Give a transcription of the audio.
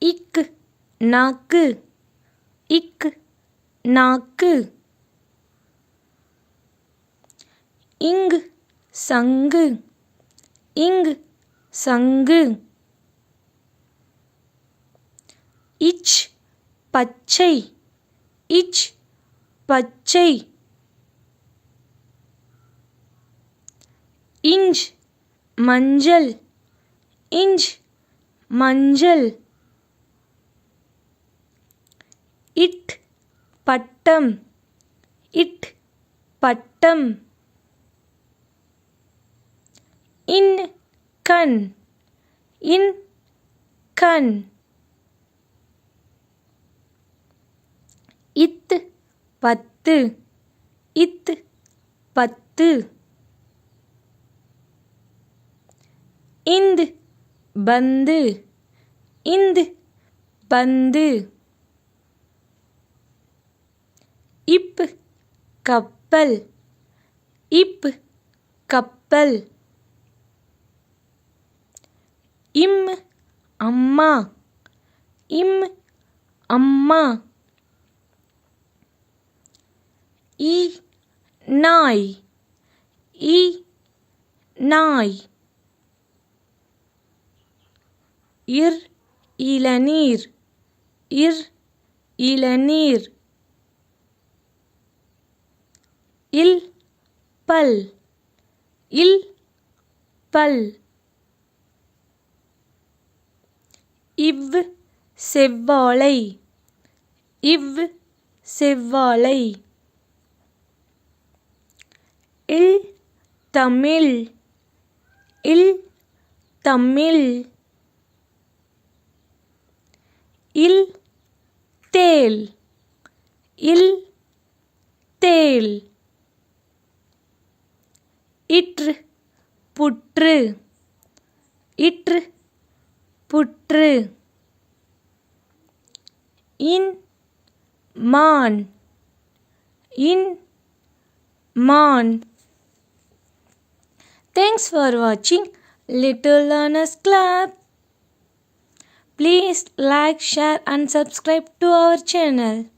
இக்கு நாக்கு இக்கு நாக்கு. இங்கு சங்கு இங்கு சங்கு. இச் பச்சை இச் பச்சை. இஞ்ச் மஞ்சள் இஞ்ச் மஞ்சள். இட் பட்டம் இட் பட்டம். இன் கண் இன் கண். இத்து பத்து இத்து பத்து. இந்து பந்து இந்து பந்து. இப்பு கப்பல் இப்பு கப்பல். இம்மு அம்மா இம்மு அம்மா. இ நாய் இ நாய். இர் இளநீர் இர் இளநீர். இல் பல் இல் பல். இவ் செவ்வாழை இவ் செவ்வாழை. இல் தமிழ் இல் தமிழ். இல் தேல் இல் தேல். இற்று புற்று இற்று புற்று. இன் மான் இன் மான். Thanks for watching Little Learners Club. Please like, share and subscribe to our channel.